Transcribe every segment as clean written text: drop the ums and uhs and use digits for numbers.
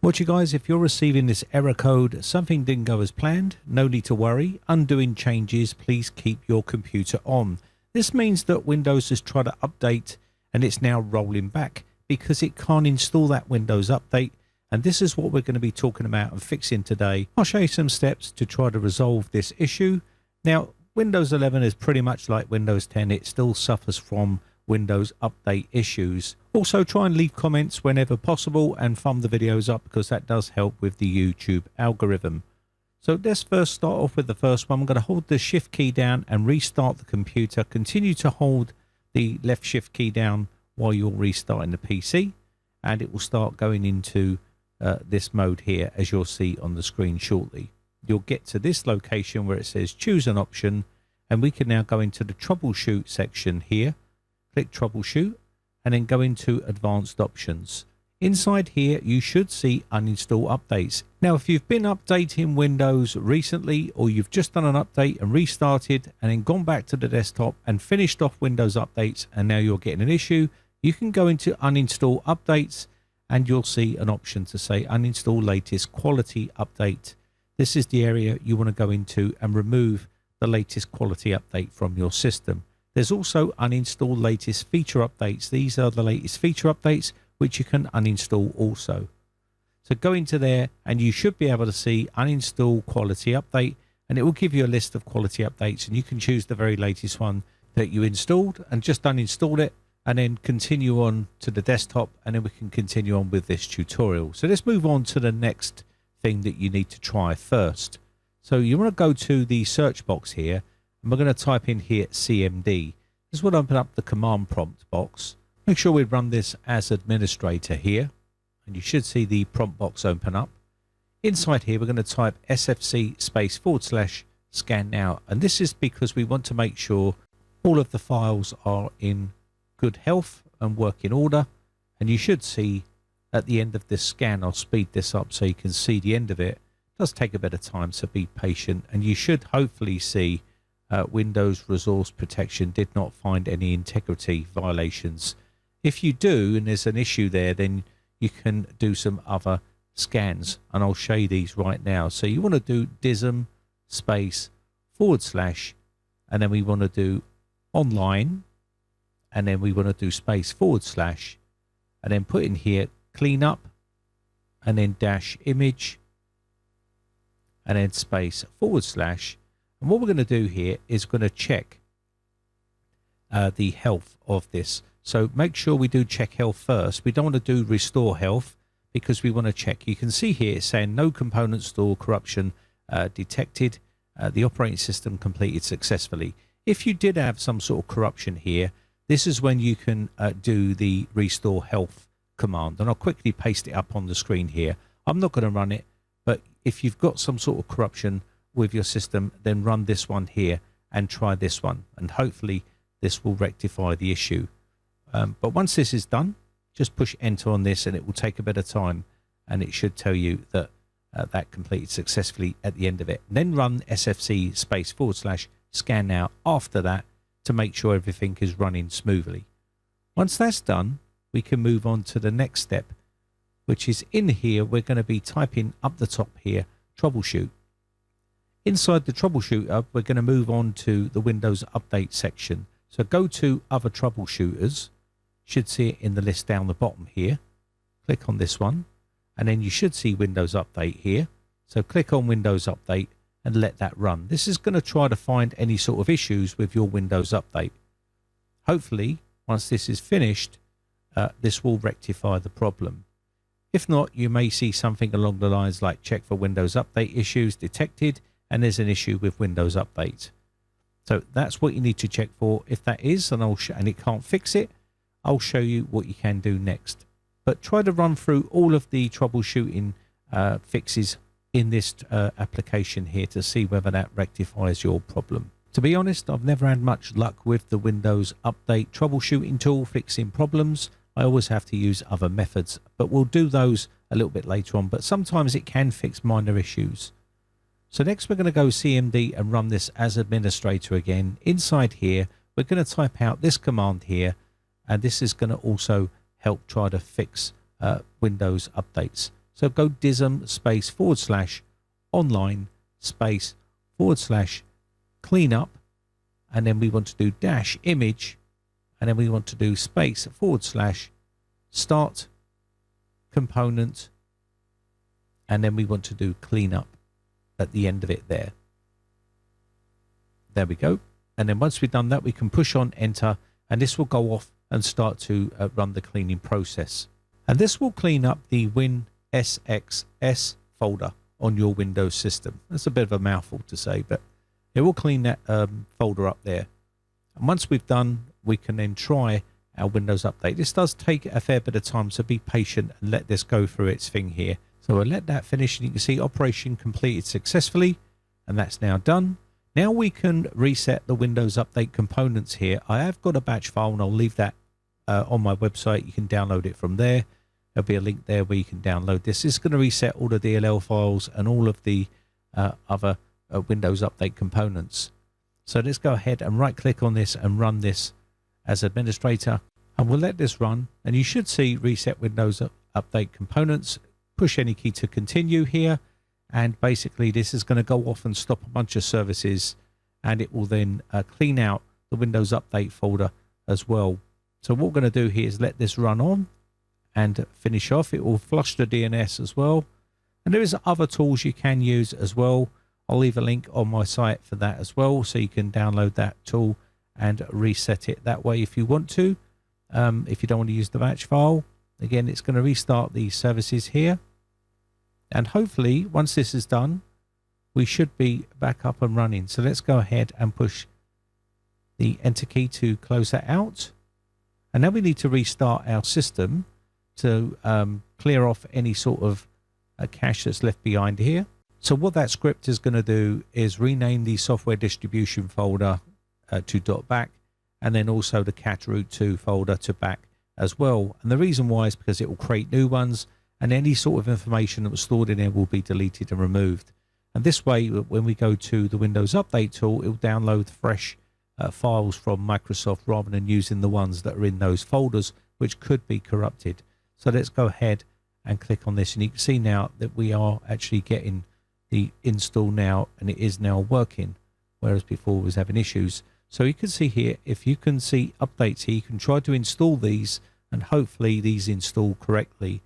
Watch you guys, if you're receiving this error code, something didn't go as planned, no need to worry. Undoing changes, please keep your computer on. This means that Windows has tried to update and it's now rolling back because it can't install that Windows update. And this is what we're going to be talking about and fixing today. I'll show you some steps to try to resolve this issue. Now, Windows 11 is pretty much like Windows 10. It still suffers from Windows update issues. Also, try and leave comments whenever possible and thumb the videos up because that does help with the YouTube algorithm. So let's first start off with the first one. I'm going to hold the shift key down and restart the computer. Continue to hold the left shift key down while you're restarting the PC, and it will start going into this mode here, as you'll see on the screen shortly. You'll get to this location where it says choose an option, and we can now go into the troubleshoot section here. Click troubleshoot and then go into advanced options. Inside here you should see uninstall updates. Now if you've been updating Windows recently, or you've just done an update and restarted and then gone back to the desktop and finished off Windows updates and now you're getting an issue, you can go into uninstall updates and you'll see an option to say uninstall latest quality update. This is the area you want to go into and remove the latest quality update from your system. There's also uninstall latest feature updates. These are the latest feature updates which you can uninstall also. So go into there and you should be able to see uninstall quality update, and it will give you a list of quality updates, and you can choose the very latest one that you installed and just uninstall it and then continue on to the desktop, and then we can continue on with this tutorial. So let's move on to the next thing that you need to try first. So you want to go to the search box here, and we're going to type in here CMD. This will open up the command prompt box. Make sure we run this as administrator here, and you should see the prompt box open up. Inside here we're going to type sfc /scan now, and this is because we want to make sure all of the files are in good health and work in order. And you should see at the end of this scan, I'll speed this up so you can see the end of it. It does take a bit of time, so be patient, and you should hopefully see Windows Resource Protection did not find any integrity violations. If you do and there's an issue there, then you can do some other scans, and I'll show you these right now. So you want to do dism // and then we want to do online, and then we want to do // and then put in here cleanup and then -image and then // and what we're going to do here is going to check the health of this. So make sure we do check health first. We don't want to do restore health because we want to check. You can see here it's saying no component store corruption detected. The operating system completed successfully. If you did have some sort of corruption here, this is when you can do the restore health command. And I'll quickly paste it up on the screen here. I'm not going to run it, but if you've got some sort of corruption with your system, then run this one here and try this one, and hopefully this will rectify the issue. But once this is done, just push enter on this and it will take a bit of time, and it should tell you that that completed successfully at the end of it. And then run sfc / scan now after that to make sure everything is running smoothly. Once that's done, we can move on to the next step, which is in here. We're going to be typing up the top here troubleshoot. Inside the troubleshooter, we're going to move on to the Windows Update section. So go to Other Troubleshooters. Should see it in the list down the bottom here. Click on this one, and then you should see Windows Update here. So click on Windows Update and let that run. This is going to try to find any sort of issues with your Windows Update. Hopefully, once this is finished, this will rectify the problem. If not, you may see something along the lines like check for Windows Update issues detected, and there's an issue with Windows Update. So that's what you need to check for. If that is, and it can't fix it, I'll show you what you can do next. But try to run through all of the troubleshooting fixes in this application here to see whether that rectifies your problem. To be honest, I've never had much luck with the Windows Update troubleshooting tool fixing problems. I always have to use other methods, but we'll do those a little bit later on. But sometimes it can fix minor issues. So next we're going to go CMD and run this as administrator again. Inside here, we're going to type out this command here, and this is going to also help try to fix Windows updates. So go dism space / online space / cleanup, and then we want to do - image, and then we want to do space / start component, and then we want to do cleanup at the end of it there. There we go. And then once we've done that, we can push on enter, and this will go off and start to run the cleaning process. And this will clean up the WinSXS folder on your Windows system. That's a bit of a mouthful to say, but it will clean that folder up there. And once we've done, we can then try our Windows Update. This does take a fair bit of time, so be patient and let this go through its thing here. So we'll let that finish, and you can see operation completed successfully, and that's now done. Now we can reset the Windows Update components here. I have got a batch file, and I'll leave that on my website. You can download it from there. There'll be a link there where you can download this. It's going to reset all the DLL files and all of the other Windows Update components. So let's go ahead and right click on this and run this as administrator, and we'll let this run, and you should see reset Windows Update components. Push any key to continue here, and basically this is going to go off and stop a bunch of services, and it will then clean out the Windows Update folder as well. So what we're going to do here is let this run on and finish off. It will flush the DNS as well, and there is other tools you can use as well. I'll leave a link on my site for that as well, so you can download that tool and reset it that way if you want to. If you don't want to use the batch file, again, it's going to restart the services here, and hopefully once this is done, we should be back up and running. So let's go ahead and push the enter key to close that out, and now we need to restart our system to clear off any sort of cache that's left behind here. So what that script is going to do is rename the software distribution folder to .back, and then also the cat root 2 folder to back as well. And the reason why is because it will create new ones, and any sort of information that was stored in there will be deleted and removed. And this way, when we go to the Windows Update tool, it will download fresh files from Microsoft rather than using the ones that are in those folders, which could be corrupted. So let's go ahead and click on this, and you can see now that we are actually getting the install now, and it is now working, whereas before we was having issues. So you can see here, if you can see updates here, you can try to install these, and hopefully these install correctly.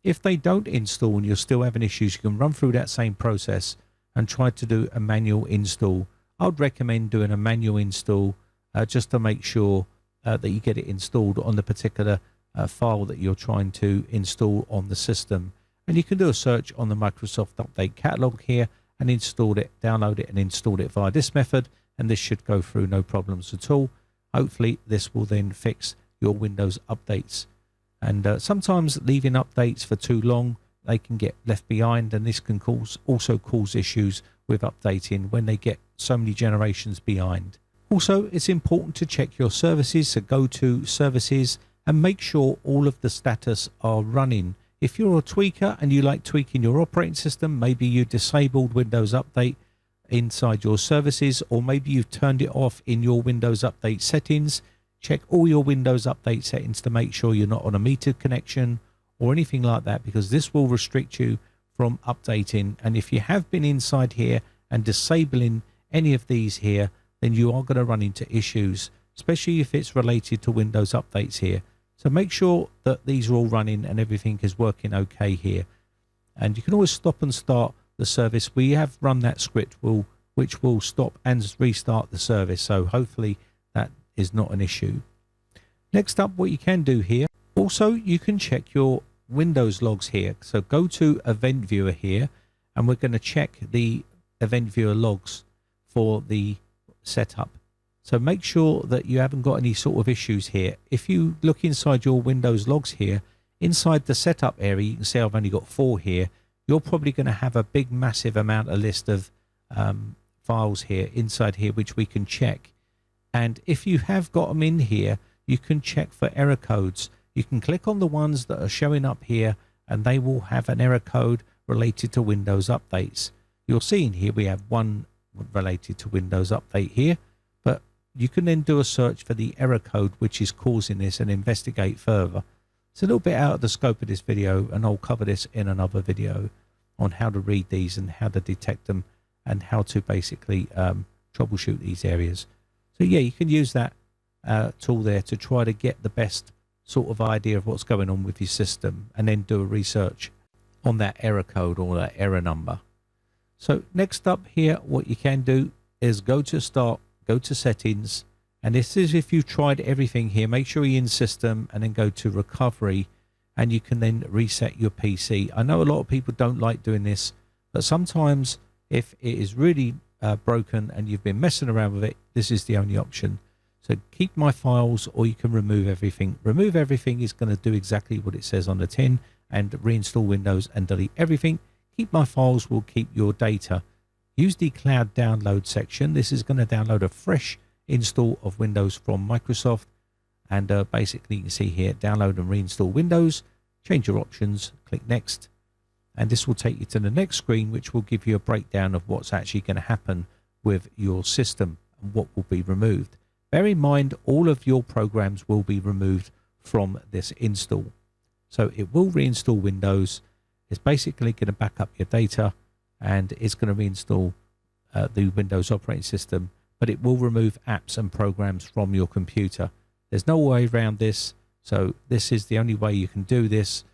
If they don't install and you're still having issues, you can run through that same process and try to do a manual install. I would recommend doing a manual install just to make sure that you get it installed on the particular file that you're trying to install on the system. And you can do a search on the Microsoft Update catalog here and install it, download it and install it via this method, and this should go through no problems at all. Hopefully this will then fix your Windows updates. And sometimes leaving updates for too long, they can get left behind, and this can also cause issues with updating when they get so many generations behind. Also, it's important to check your services, so go to services and make sure all of the status are running. If you're a tweaker and you like tweaking your operating system, maybe you disabled Windows Update inside your services, or maybe you've turned it off in your Windows Update settings. Check all your Windows Update settings to make sure you're not on a metered connection or anything like that, because this will restrict you from updating. And if you have been inside here and disabling any of these here, then you are going to run into issues, especially if it's related to Windows updates here. So make sure that these are all running and everything is working okay here. And you can always stop and start the service. We have run that script which will stop and restart the service. So hopefully that is not an issue. Next up, what you can do here, also you can check your Windows logs here. So go to Event Viewer here, and we're going to check the Event Viewer logs for the setup. So make sure that you haven't got any sort of issues here. If you look inside your Windows logs here, inside the setup area, you can see I've only got 4 here. You're probably going to have a big massive amount of list of files here inside here which we can check. And if you have got them in here, you can check for error codes. You can click on the ones that are showing up here, and they will have an error code related to Windows updates. You'll see in here we have one related to Windows Update here, but you can then do a search for the error code which is causing this and investigate further. It's a little bit out of the scope of this video, and I'll cover this in another video on how to read these and how to detect them and how to basically troubleshoot these areas. So yeah, you can use that tool there to try to get the best sort of idea of what's going on with your system, and then do a research on that error code or that error number. So next up here, what you can do is go to Start, go to Settings, and this is if you've tried everything here. Make sure you're in System and then go to Recovery, and you can then reset your PC. I know a lot of people don't like doing this, but sometimes if it is really broken and you've been messing around with it, this is the only option. So keep my files, or you can remove everything. Remove everything is going to do exactly what it says on the tin, and reinstall Windows and delete everything. Keep my files will keep your data. Use the cloud download section. This is going to download a fresh install of Windows from Microsoft, and basically you can see here, download and reinstall Windows. Change your options, click next, and this will take you to the next screen, which will give you a breakdown of what's actually going to happen with your system and what will be removed. Bear in mind, all of your programs will be removed from this install. So it will reinstall Windows. It's basically going to back up your data, and it's going to reinstall the Windows operating system, but it will remove apps and programs from your computer. There's no way around this. So this is the only way you can do this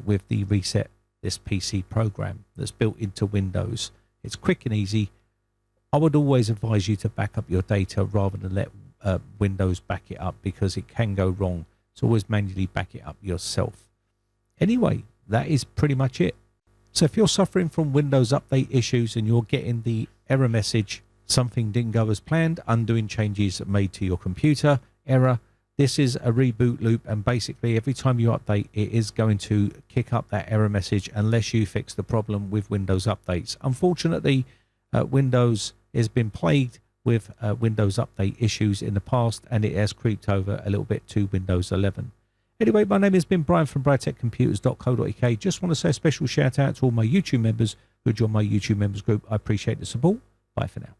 with the Reset This PC program that's built into Windows. It's quick and easy. I would always advise you to back up your data rather than let Windows back it up, because it can go wrong. So always manually back it up yourself. Anyway, that is pretty much it. So if you're suffering from Windows update issues and you're getting the error message, something didn't go as planned, undoing changes made to your computer, error, this is a reboot loop, and basically every time you update, it is going to kick up that error message unless you fix the problem with Windows updates. Unfortunately, Windows has been plagued with Windows update issues in the past, and it has creeped over a little bit to Windows 11. Anyway, my name has been Brian from briteccomputers.co.uk. Just want to say a special shout out to all my YouTube members who join my YouTube members group. I appreciate the support. Bye for now.